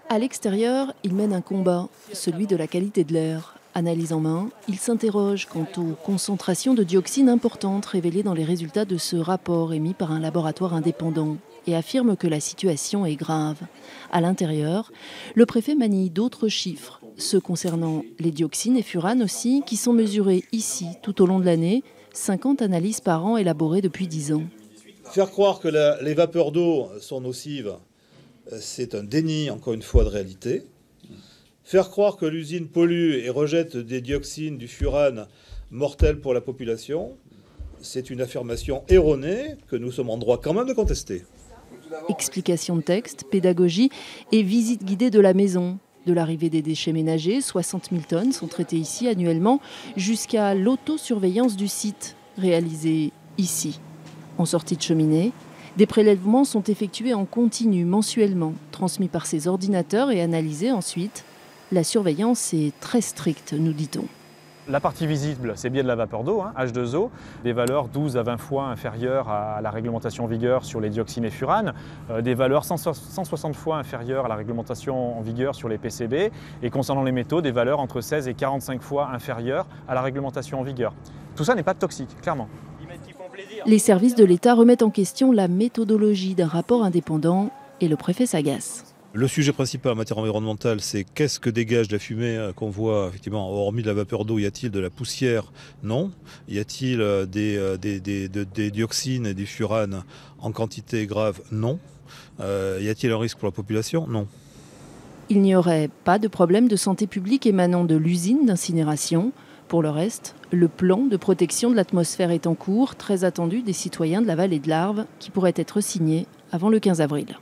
À l'extérieur, il mène un combat, celui de la qualité de l'air. Analyse en main, il s'interroge quant aux concentrations de dioxine importantes révélées dans les résultats de ce rapport émis par un laboratoire indépendant et affirme que la situation est grave. À l'intérieur, le préfet manie d'autres chiffres, ceux concernant les dioxines et furanes aussi, qui sont mesurés ici tout au long de l'année, 50 analyses par an élaborées depuis 10 ans. Faire croire que les vapeurs d'eau sont nocives, c'est un déni, encore une fois, de réalité. Faire croire que l'usine pollue et rejette des dioxines, du furane, mortels pour la population, c'est une affirmation erronée que nous sommes en droit quand même de contester. Explication de texte, pédagogie et visite guidée de la maison. De l'arrivée des déchets ménagers, 60 000 tonnes sont traitées ici annuellement, jusqu'à l'autosurveillance du site, réalisée ici. En sortie de cheminée, des prélèvements sont effectués en continu mensuellement, transmis par ces ordinateurs et analysés ensuite. La surveillance est très stricte, nous dit-on. La partie visible, c'est bien de la vapeur d'eau, H2O, des valeurs 12 à 20 fois inférieures à la réglementation en vigueur sur les dioxines et furanes, des valeurs 160 fois inférieures à la réglementation en vigueur sur les PCB, et concernant les métaux, des valeurs entre 16 et 45 fois inférieures à la réglementation en vigueur. Tout ça n'est pas toxique, clairement. Les services de l'État remettent en question la méthodologie d'un rapport indépendant et le préfet s'agace. Le sujet principal en matière environnementale, c'est qu'est-ce que dégage la fumée qu'on voit, effectivement, hormis de la vapeur d'eau, y a-t-il de la poussière? Non. Y a-t-il des dioxines et des furanes en quantité grave? Non. Y a-t-il un risque pour la population? Non. Il n'y aurait pas de problème de santé publique émanant de l'usine d'incinération. Pour le reste, le plan de protection de l'atmosphère est en cours, très attendu des citoyens de la vallée de l'Arve, qui pourrait être signé avant le 15 avril.